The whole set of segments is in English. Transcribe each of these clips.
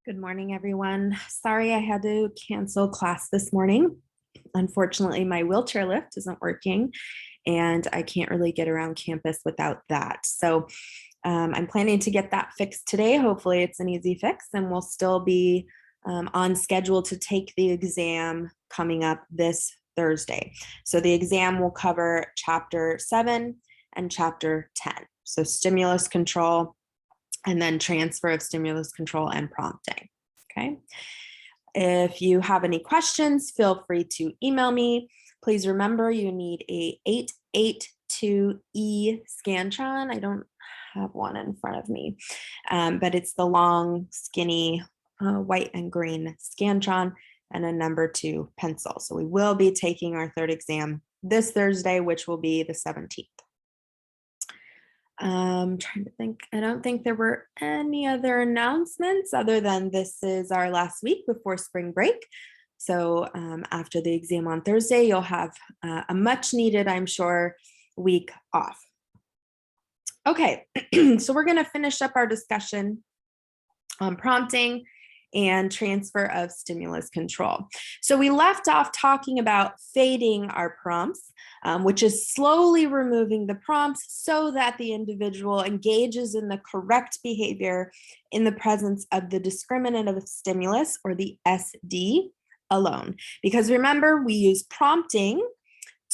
Good morning, everyone. Sorry I had to cancel class this morning. Unfortunately, my wheelchair lift isn't working and I can't really get around campus without that. So I'm planning to get that fixed today. Hopefully it's an easy fix and we'll still be on schedule to take the exam coming up this Thursday. So the exam will cover chapter 7 and chapter 10. So stimulus control, and then transfer of stimulus control and prompting. Okay. If you have any questions, feel free to email me. Please remember you need a 882E Scantron. I don't have one in front of me, but it's the long, skinny, white and green Scantron and a number 2 pencil. So we will be taking our third exam this Thursday, which will be the 17th. I'm trying to think. I don't think there were any other announcements other than this is our last week before spring break. So after the exam on Thursday, you'll have a much needed, I'm sure, week off. Okay, so we're going to finish up our discussion on prompting and transfer of stimulus control. So we left off talking about fading our prompts, which is slowly removing the prompts so that the individual engages in the correct behavior in the presence of the discriminative stimulus, or the SD, alone. Because remember, we use prompting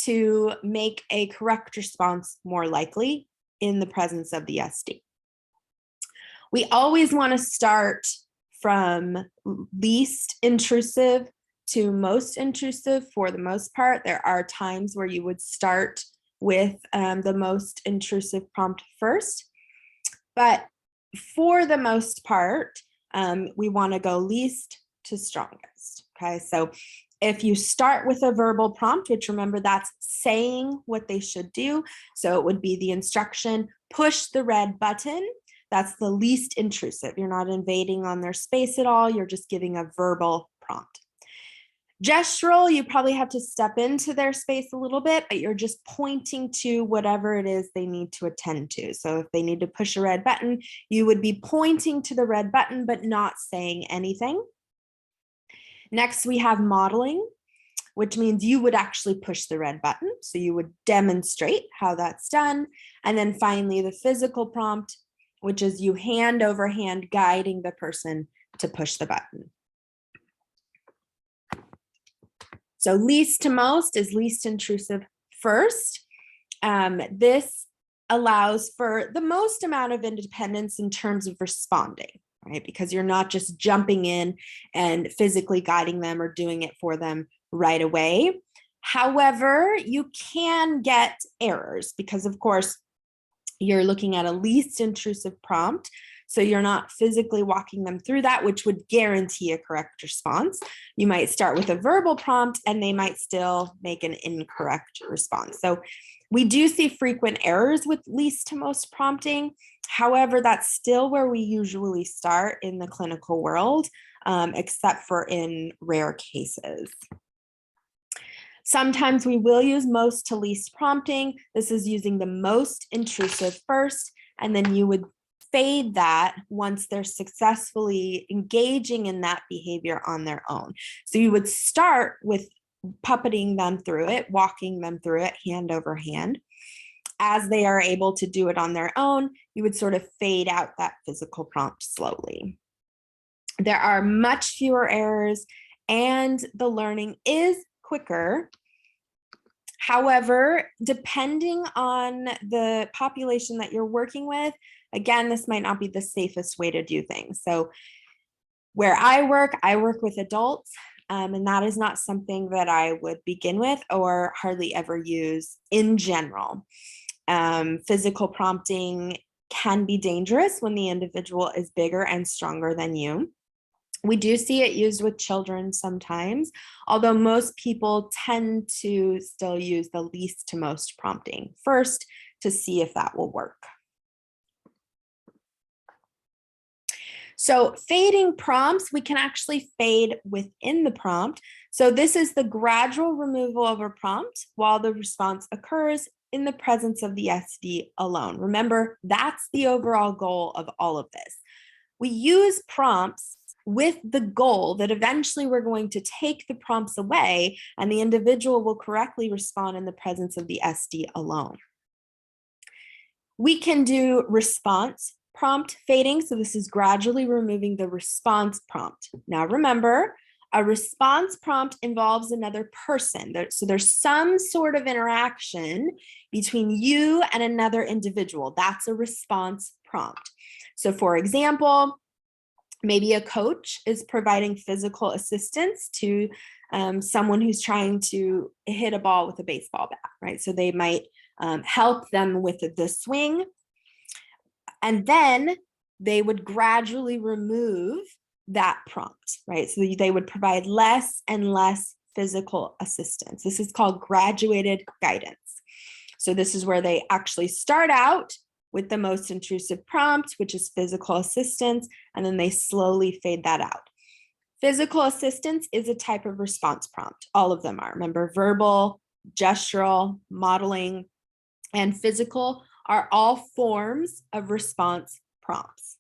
to make a correct response more likely in the presence of the SD. We always want to start from least intrusive to most intrusive for the most part. There are times where you would start with the most intrusive prompt first, but for the most part, we want to go least to strongest. Okay, so if you start with a verbal prompt, which remember that's saying what they should do, so it would be the instruction, push the red button. That's the least intrusive. You're not invading on their space at all. You're just giving a verbal prompt. Gestural, you probably have to step into their space a little bit, but you're just pointing to whatever it is they need to attend to. So if they need to push a red button, you would be pointing to the red button, but not saying anything. Next, we have modeling, which means you would actually push the red button. So you would demonstrate how that's done. And then finally, the physical prompt, which is you hand over hand guiding the person to push the button. So least to most is least intrusive first. This allows for the most amount of independence in terms of responding, right? Because you're not just jumping in and physically guiding them or doing it for them right away. However, you can get errors because, of course, you're looking at a least intrusive prompt. So you're not physically walking them through that, which would guarantee a correct response. You might start with a verbal prompt and they might still make an incorrect response. So we do see frequent errors with least to most prompting. However, that's still where we usually start in the clinical world, except for in rare cases. Sometimes we will use most to least prompting. This is using the most intrusive first, and then you would fade that once they're successfully engaging in that behavior on their own. So you would start with puppeting them through it, walking them through it hand over hand. As they are able to do it on their own, you would sort of fade out that physical prompt slowly. There are much fewer errors and the learning is quicker. However, depending on the population that you're working with, again, this might not be the safest way to do things. So where I work with adults, and that is not something that I would begin with or hardly ever use in general. Physical prompting can be dangerous when the individual is bigger and stronger than you. We do see it used with children sometimes, although most people tend to still use the least to most prompting first to see if that will work. So fading prompts, we can actually fade within the prompt. So this is the gradual removal of a prompt while the response occurs in the presence of the SD alone. Remember, that's the overall goal of all of this. We use prompts with the goal that eventually we're going to take the prompts away and the individual will correctly respond in the presence of the SD alone. We can do response prompt fading. So this is gradually removing the response prompt. Now remember, a response prompt involves another person. So there's some sort of interaction between you and another individual. That's a response prompt. So for example, maybe a coach is providing physical assistance to someone who's trying to hit a ball with a baseball bat, right? So they might help them with the swing, and then they would gradually remove that prompt, right? So they would provide less and less physical assistance. This is called graduated guidance. So this is where they actually start out with the most intrusive prompt, which is physical assistance, and then they slowly fade that out. Physical assistance is a type of response prompt. All of them are. Remember, verbal, gestural, modeling, and physical are all forms of response prompts.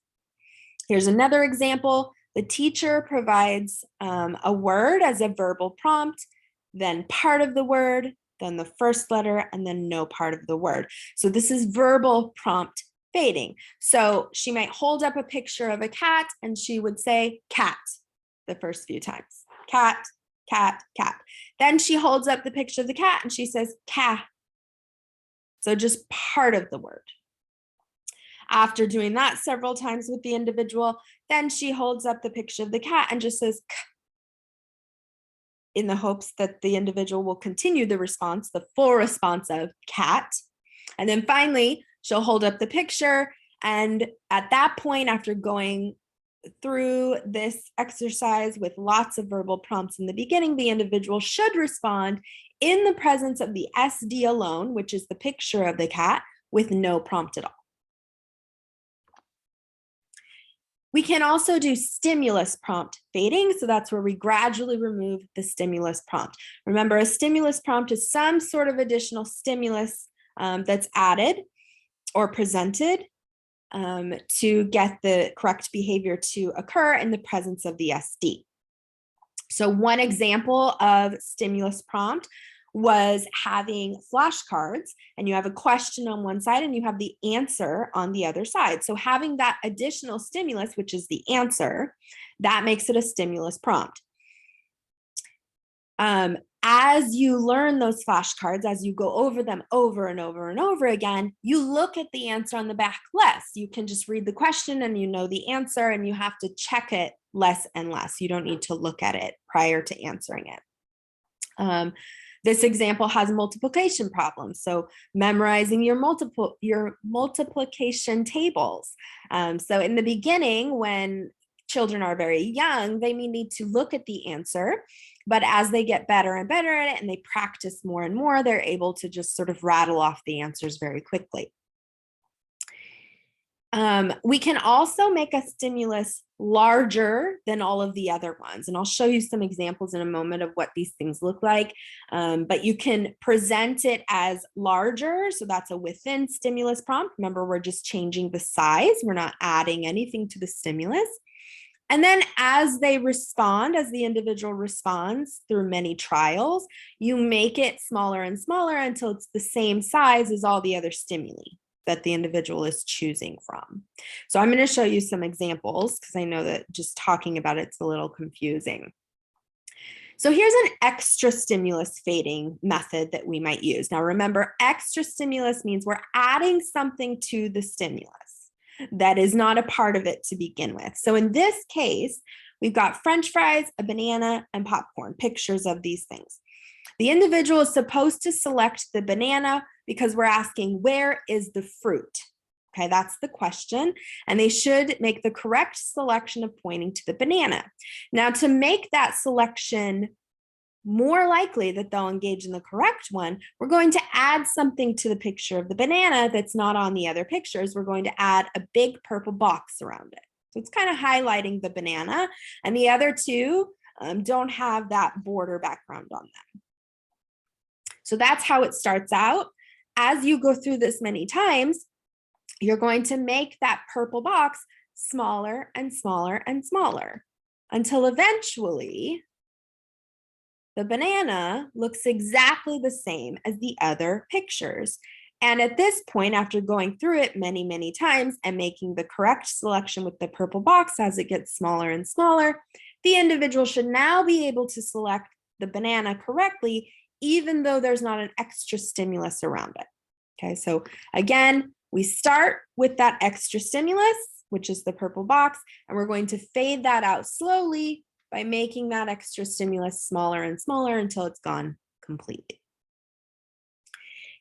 Here's another example. The teacher provides a word as a verbal prompt, then part of the word, then the first letter, and then no part of the word. So this is verbal prompt fading. So she might hold up a picture of a cat and she would say cat the first few times. Cat, cat, cat. Then she holds up the picture of the cat and she says cat. So just part of the word. After doing that several times with the individual, then she holds up the picture of the cat and just says k, in the hopes that the individual will continue the response, the full response of cat. And then finally, she'll hold up the picture. And at that point, after going through this exercise with lots of verbal prompts in the beginning, the individual should respond in the presence of the SD alone, which is the picture of the cat, with no prompt at all. We can also do stimulus prompt fading. So that's where we gradually remove the stimulus prompt. Remember, a stimulus prompt is some sort of additional stimulus that's added or presented to get the correct behavior to occur in the presence of the SD. So one example of stimulus prompt was having flashcards, and you have a question on one side and you have the answer on the other side. So having that additional stimulus, which is the answer, that makes it a stimulus prompt. As you learn those flashcards, as you go over them over and over and over again, you look at the answer on the back less. You can just read the question and you know the answer, and you have to check it less and less. You don't need to look at it prior to answering it. This example has multiplication problems. So memorizing your multiplication tables. So in the beginning, when children are very young, they may need to look at the answer, but as they get better and better at it and they practice more and more, they're able to just sort of rattle off the answers very quickly. We can also make a stimulus larger than all of the other ones. And I'll show you some examples in a moment of what these things look like. But you can present it as larger. So that's a within stimulus prompt. Remember, we're just changing the size. We're not adding anything to the stimulus. And then as they respond, as the individual responds through many trials, you make it smaller and smaller until it's the same size as all the other stimuli that the individual is choosing from. So I'm going to show you some examples because I know that just talking about it's a little confusing. So here's an extra stimulus fading method that we might use. Now remember, extra stimulus means we're adding something to the stimulus that is not a part of it to begin with. So in this case, we've got French fries, a banana, and popcorn, pictures of these things. The individual is supposed to select the banana because we're asking, where is the fruit? Okay, that's the question. And they should make the correct selection of pointing to the banana. Now, to make that selection more likely that they'll engage in the correct one, we're going to add something to the picture of the banana that's not on the other pictures. We're going to add a big purple box around it. So it's kind of highlighting the banana, and the other two don't have that border background on them. So that's how it starts out. As you go through this many times, you're going to make that purple box smaller and smaller and smaller. until eventually the banana looks exactly the same as the other pictures. And at this point, after going through it many, many times and making the correct selection with the purple box as it gets smaller and smaller, the individual should now be able to select the banana correctly, even though there's not an extra stimulus around it. Okay, so again, we start with that extra stimulus, which is the purple box, and we're going to fade that out slowly by making that extra stimulus smaller and smaller until it's gone completely.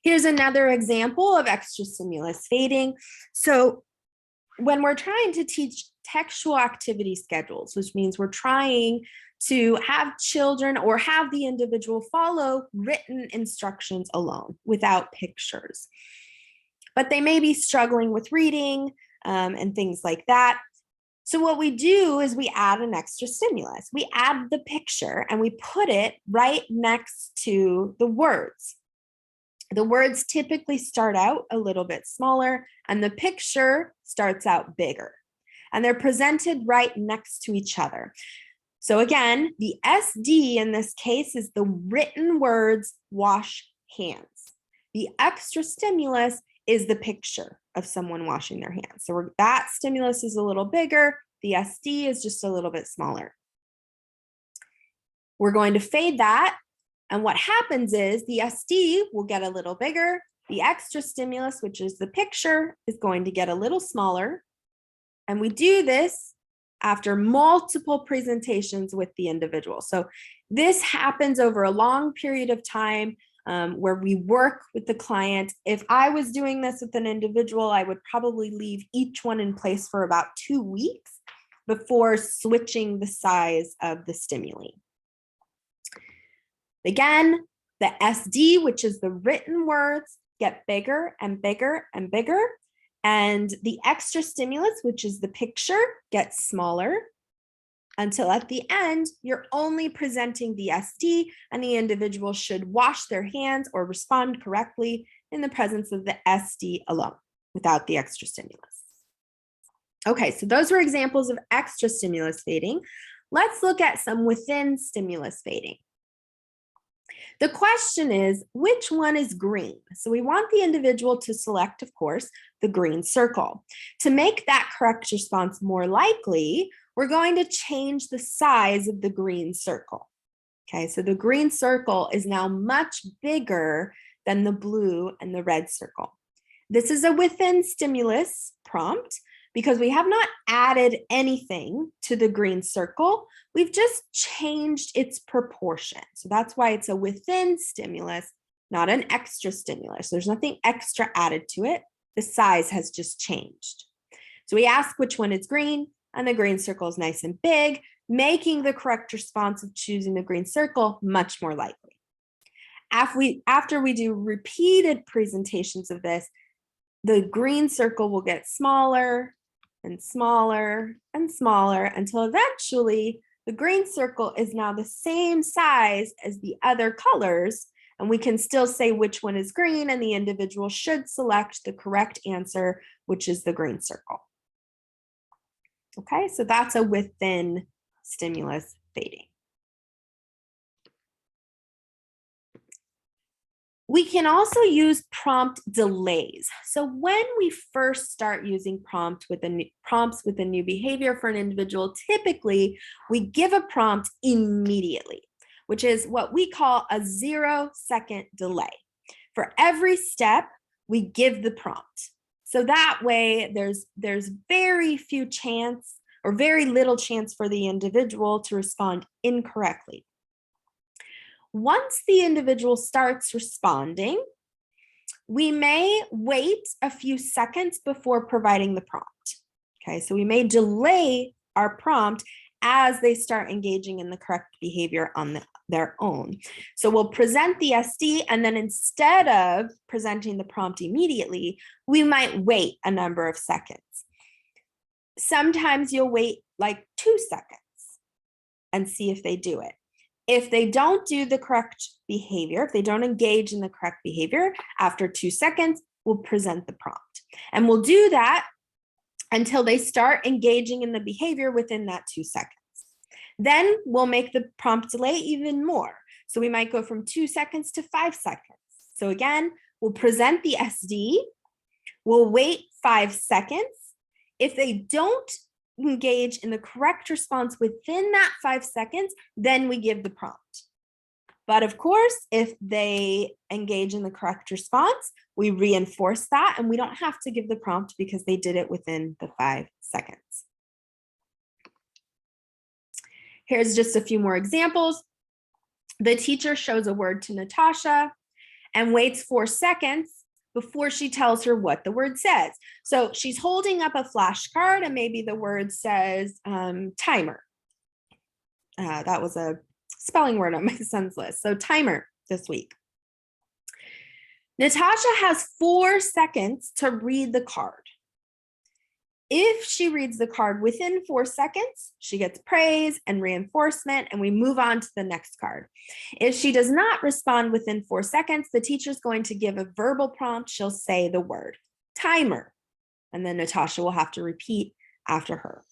Here's another example of extra stimulus fading. So when we're trying to teach textual activity schedules, which means we're trying to have children or have the individual follow written instructions alone without pictures, but they may be struggling with reading and things like that. So what we do is we add an extra stimulus. We add the picture and we put it right next to the words. The words typically start out a little bit smaller and the picture starts out bigger. And they're presented right next to each other. So again, the SD in this case is the written words, wash hands. The extra stimulus is the picture of someone washing their hands. So that stimulus is a little bigger. The SD is just a little bit smaller. We're going to fade that. And what happens is the SD will get a little bigger. The extra stimulus, which is the picture, is going to get a little smaller. And we do this after multiple presentations with the individual. So this happens over a long period of time where we work with the client. If I was doing this with an individual, I would probably leave each one in place for about 2 weeks before switching the size of the stimuli. Again, the SD, which is the written words, get bigger and bigger and bigger. And the extra stimulus, which is the picture, gets smaller until at the end, you're only presenting the SD and the individual should wash their hands or respond correctly in the presence of the SD alone without the extra stimulus. Okay, so those were examples of extra stimulus fading. Let's look at some within stimulus fading. The question is, which one is green? So we want the individual to select, of course, the green circle. To make that correct response more likely, we're going to change the size of the green circle. Okay, so the green circle is now much bigger than the blue and the red circle. This is a within stimulus prompt because we have not added anything to the green circle. We've just changed its proportion. So that's why it's a within stimulus, not an extra stimulus. There's nothing extra added to it. The size has just changed. So we ask which one is green, and the green circle is nice and big, making the correct response of choosing the green circle much more likely. After we do repeated presentations of this, the green circle will get smaller and smaller and smaller until eventually the green circle is now the same size as the other colors, and we can still say which one is green, and the individual should select the correct answer, which is the green circle. Okay, so that's a within stimulus fading. We can also use prompt delays. So when we first start using prompts with a new behavior for an individual, typically we give a prompt immediately, which is what we call a 0-second delay. For every step, we give the prompt. So that way there's very few chance or very little chance for the individual to respond incorrectly. Once the individual starts responding, we may wait a few seconds before providing the prompt. Okay, so we may delay our prompt as they start engaging in the correct behavior on their own. So we'll present the SD, and then instead of presenting the prompt immediately, we might wait a number of seconds. Sometimes you'll wait like 2 seconds and see if they do it. If they don't do the correct behavior, if they don't engage in the correct behavior, after 2 seconds, we'll present the prompt. And we'll do that until they start engaging in the behavior within that 2 seconds. Then we'll make the prompt delay even more. So we might go from 2 seconds to 5 seconds. So again, we'll present the SD, we'll wait 5 seconds. If they don't engage in the correct response within that 5 seconds, then we give the prompt. But of course, if they engage in the correct response, we reinforce that and we don't have to give the prompt because they did it within the 5 seconds. Here's just a few more examples. The teacher shows a word to Natasha and waits 4 seconds before she tells her what the word says. So she's holding up a flashcard and maybe the word says timer. That was a spelling word on my son's list. So timer this week. Natasha has 4 seconds to read the card. If she reads the card within 4 seconds, she gets praise and reinforcement, and we move on to the next card. If she does not respond within 4 seconds, the teacher's going to give a verbal prompt. She'll say the word timer, and then Natasha will have to repeat after her.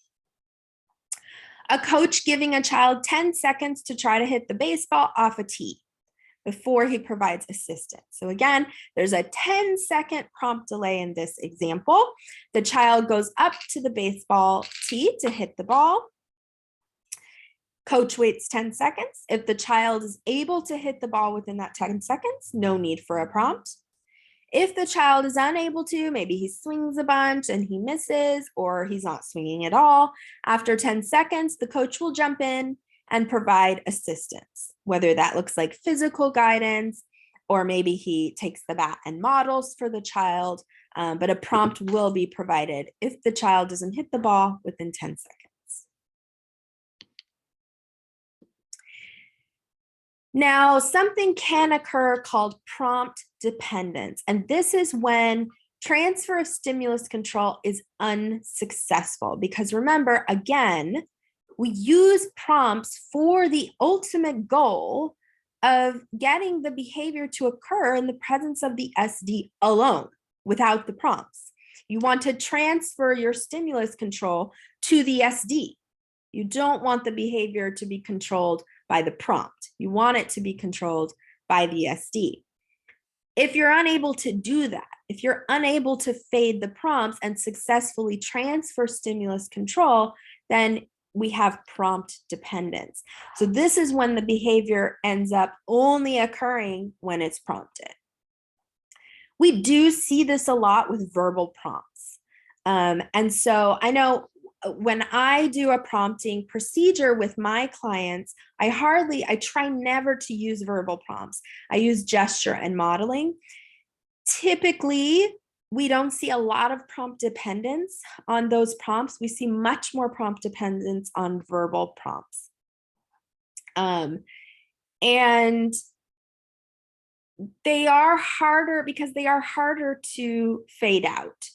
A coach giving a child 10 seconds to try to hit the baseball off a tee before he provides assistance. So again, there's a 10-second prompt delay in this example. The child goes up to the baseball tee to hit the ball. Coach waits 10 seconds. If the child is able to hit the ball within that 10 seconds, no need for a prompt. If the child is unable to, maybe he swings a bunch and he misses, or he's not swinging at all, after 10 seconds, the coach will jump in and provide assistance, whether that looks like physical guidance, or maybe he takes the bat and models for the child, but a prompt will be provided if the child doesn't hit the ball within 10 seconds. Now, something can occur called prompt dependence, and this is when transfer of stimulus control is unsuccessful, because remember, again, we use prompts for the ultimate goal of getting the behavior to occur in the presence of the SD alone, without the prompts. You want to transfer your stimulus control to the SD. You don't want the behavior to be controlled by the prompt. You want it to be controlled by the SD. If you're unable to do that, if you're unable to fade the prompts and successfully transfer stimulus control, then we have prompt dependence. So this is when the behavior ends up only occurring when it's prompted. We do see this a lot with verbal prompts. And so I know when I do a prompting procedure with my clients, I try never to use verbal prompts. I use gesture and modeling. Typically, we don't see a lot of prompt dependence on those prompts. We see much more prompt dependence on verbal prompts. And they are harder because they are harder to fade out.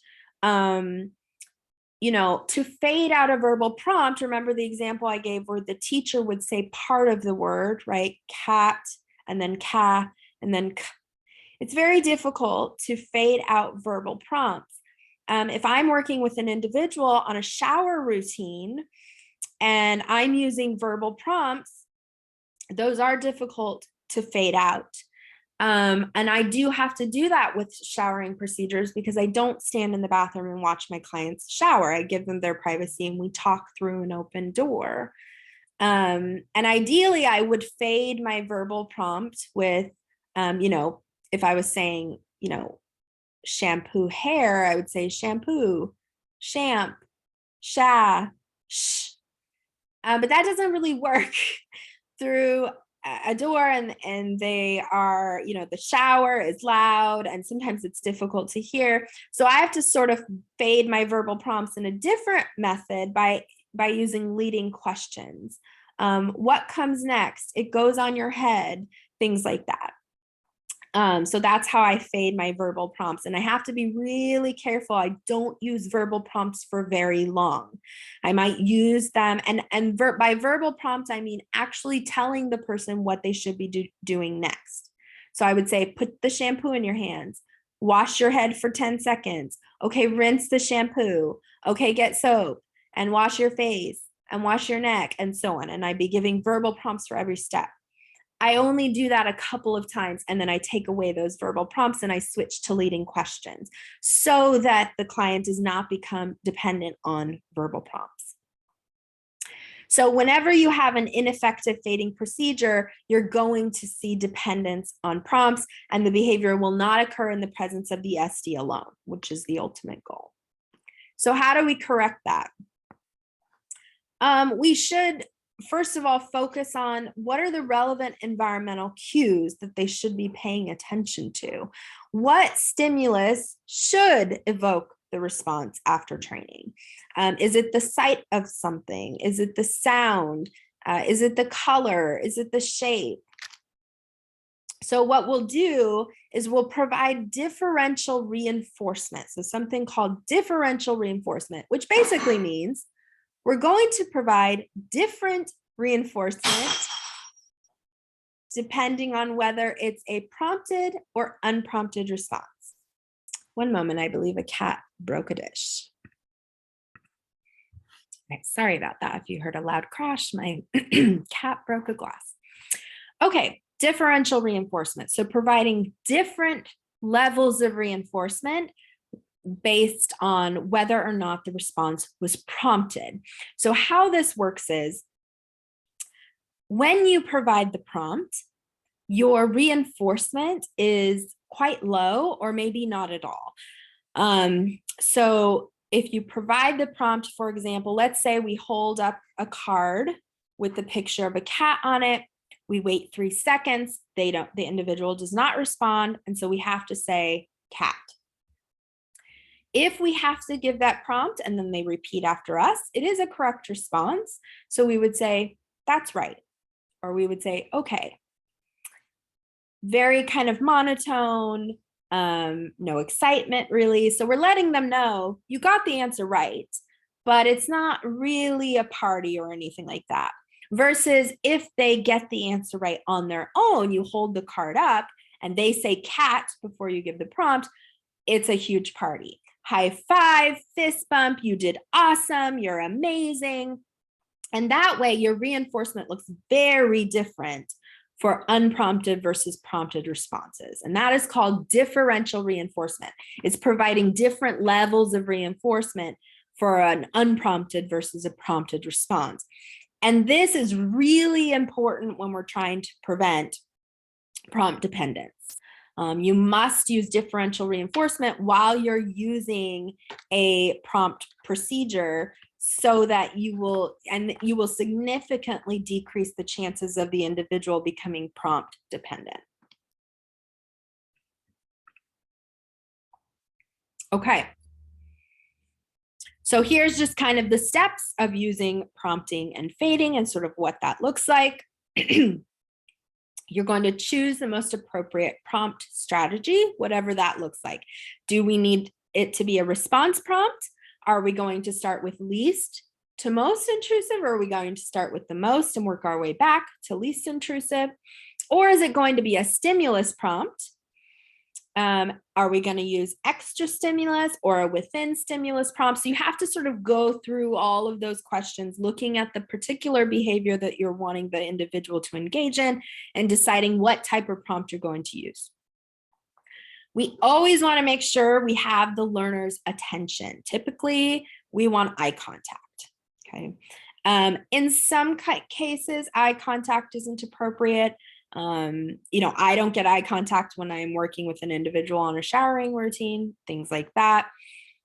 To fade out a verbal prompt, remember the example I gave where the teacher would say part of the word, right? Cat, and then ka, and then k. It's very difficult to fade out verbal prompts. If I'm working with an individual on a shower routine and I'm using verbal prompts, those are difficult to fade out. And I do have to do that with showering procedures because I don't stand in the bathroom and watch my clients shower. I give them their privacy and we talk through an open door. And ideally, I would fade my verbal prompt with, if I was saying, shampoo hair, I would say shampoo, shamp, sha, sh. But that doesn't really work through a door, and they are, the shower is loud and sometimes it's difficult to hear. So I have to sort of fade my verbal prompts in a different method by using leading questions. What comes next? It goes on your head, things like that. So that's how I fade my verbal prompts. And I have to be really careful. I don't use verbal prompts for very long. I might use them. And by verbal prompts, I mean actually telling the person what they should be doing next. So I would say, put the shampoo in your hands, wash your head for 10 seconds. Okay, rinse the shampoo. Okay, get soap and wash your face and wash your neck and so on. And I'd be giving verbal prompts for every step. I only do that a couple of times and then I take away those verbal prompts and I switch to leading questions so that the client does not become dependent on verbal prompts. So whenever you have an ineffective fading procedure, you're going to see dependence on prompts and the behavior will not occur in the presence of the SD alone, which is the ultimate goal. So how do we correct that? We should, first of all, focus on what are the relevant environmental cues that they should be paying attention to. What stimulus should evoke the response after training? Is it the sight of something? Is it the sound? Is it the color? Is it the shape? So what we'll do is we'll provide differential reinforcement. So something called differential reinforcement, which basically means we're going to provide different reinforcement depending on whether it's a prompted or unprompted response. One moment, I believe a cat broke a dish. Okay, sorry about that. If you heard a loud crash, my cat broke a glass. Okay, differential reinforcement. So providing different levels of reinforcement based on whether or not the response was prompted. So how this works is when you provide the prompt, your reinforcement is quite low or maybe not at all. So if you provide the prompt, for example, let's say we hold up a card with the picture of a cat on it. We wait 3 seconds. The individual does not respond. And so we have to say cat. If we have to give that prompt and then they repeat after us, it is a correct response. So we would say, that's right. Or we would say, okay. Very kind of monotone, no excitement really. So we're letting them know you got the answer right, but it's not really a party or anything like that. Versus if they get the answer right on their own, you hold the card up and they say cat before you give the prompt, it's a huge party. High five, fist bump, you did awesome, you're amazing. And that way your reinforcement looks very different for unprompted versus prompted responses. And that is called differential reinforcement. It's providing different levels of reinforcement for an unprompted versus a prompted response. And this is really important when we're trying to prevent prompt dependence. You must use differential reinforcement while you're using a prompt procedure so that you will significantly decrease the chances of the individual becoming prompt dependent. Okay. So here's just kind of the steps of using prompting and fading and sort of what that looks like. You're going to choose the most appropriate prompt strategy, whatever that looks like. Do we need it to be a response prompt? Are we going to start with least to most intrusive, or are we going to start with the most and work our way back to least intrusive? Or is it going to be a stimulus prompt? Are we going to use extra stimulus or a within stimulus prompt? So you have to sort of go through all of those questions, looking at the particular behavior that you're wanting the individual to engage in and deciding what type of prompt you're going to use. We always want to make sure we have the learner's attention. Typically, we want eye contact, okay? In some cases, eye contact isn't appropriate. I don't get eye contact when I'm working with an individual on a showering routine, things like that.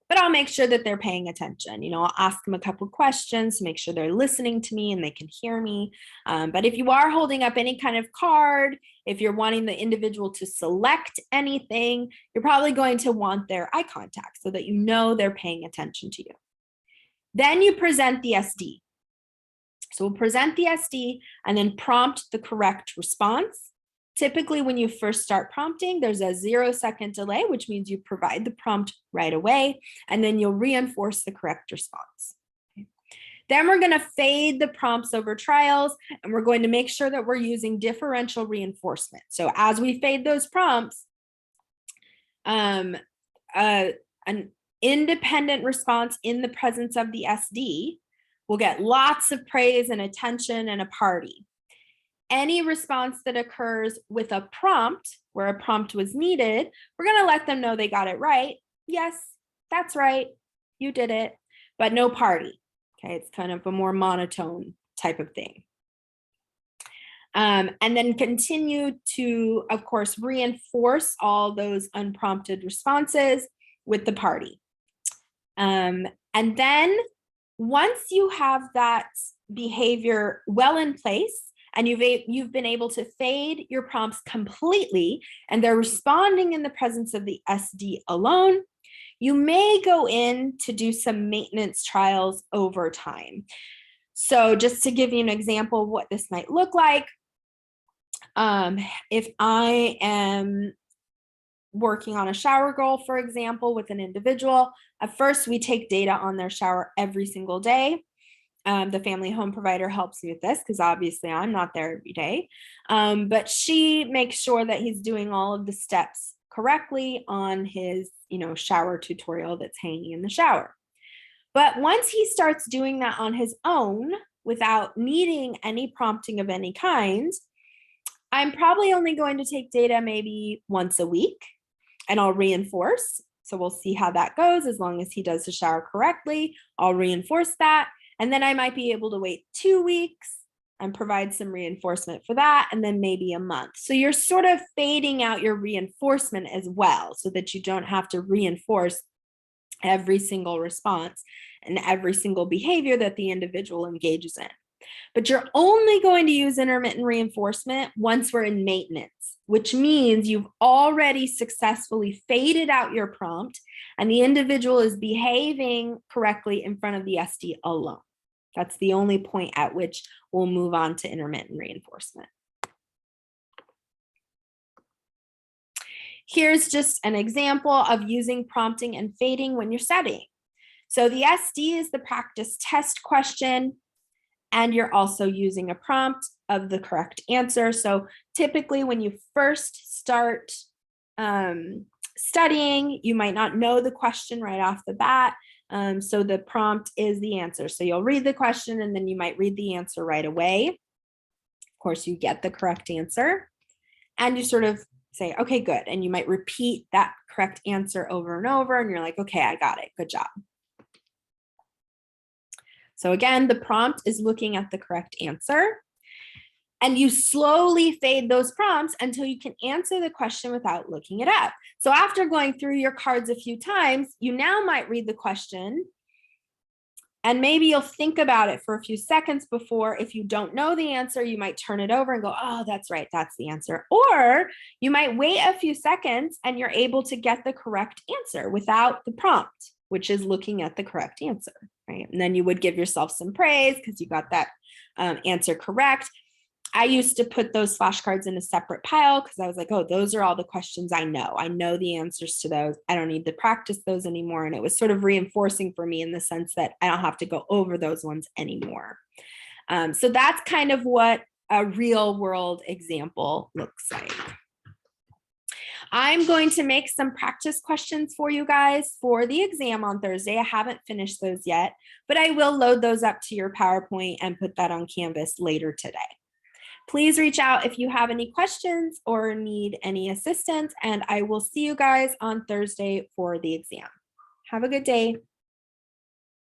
But I'll make sure that they're paying attention. I'll ask them a couple of questions to make sure they're listening to me and they can hear me. But if you are holding up any kind of card, if you're wanting the individual to select anything, you're probably going to want their eye contact so that you know they're paying attention to you. Then you present the SD. So we'll present the SD and then prompt the correct response. Typically, when you first start prompting, there's a 0-second delay, which means you provide the prompt right away, and then you'll reinforce the correct response. Okay. Then we're going to fade the prompts over trials, and we're going to make sure that we're using differential reinforcement. So as we fade those prompts, an independent response in the presence of the SD will get lots of praise and attention and a party. Any response that occurs with a prompt, where a prompt was needed, we're going to let them know they got it right. Yes, that's right. You did it, but no party. Okay, it's kind of a more monotone type of thing. And then continue to, of course, reinforce all those unprompted responses with the party. And then once you have that behavior well in place, and you've been able to fade your prompts completely, and they're responding in the presence of the SD alone, you may go in to do some maintenance trials over time. So just to give you an example of what this might look like, if I am working on a shower goal, for example, with an individual, at first we take data on their shower every single day. The family home provider helps me with this because obviously I'm not there every day, but she makes sure that he's doing all of the steps correctly on his, shower tutorial that's hanging in the shower. But once he starts doing that on his own without needing any prompting of any kind, I'm probably only going to take data maybe once a week, and I'll reinforce. So we'll see how that goes. As long as he does the shower correctly, I'll reinforce that. And then I might be able to wait 2 weeks and provide some reinforcement for that, and then maybe a month. So you're sort of fading out your reinforcement as well, so that you don't have to reinforce every single response and every single behavior that the individual engages in. But you're only going to use intermittent reinforcement once we're in maintenance, which means you've already successfully faded out your prompt and the individual is behaving correctly in front of the SD alone. That's the only point at which we'll move on to intermittent reinforcement. Here's just an example of using prompting and fading when you're studying. So the SD is the practice test question, and you're also using a prompt of the correct answer. So typically when you first start studying, you might not know the question right off the bat. So the prompt is the answer. So you'll read the question and then you might read the answer right away. Of course, you get the correct answer and you sort of say, okay, good. And you might repeat that correct answer over and over and you're like, okay, I got it. Good job. So again, the prompt is looking at the correct answer. And you slowly fade those prompts until you can answer the question without looking it up. So after going through your cards a few times, you now might read the question and maybe you'll think about it for a few seconds before. If you don't know the answer, you might turn it over and go, oh, that's right, that's the answer. Or you might wait a few seconds and you're able to get the correct answer without the prompt, which is looking at the correct answer, right? And then you would give yourself some praise because you got that answer correct. I used to put those flashcards in a separate pile because I was like, oh, those are all the questions I know. I know the answers to those. I don't need to practice those anymore. And it was sort of reinforcing for me in the sense that I don't have to go over those ones anymore. So that's kind of what a real world example looks like. I'm going to make some practice questions for you guys for the exam on Thursday. I haven't finished those yet, but I will load those up to your PowerPoint and put that on Canvas later today. Please reach out if you have any questions or need any assistance, and I will see you guys on Thursday for the exam. Have a good day.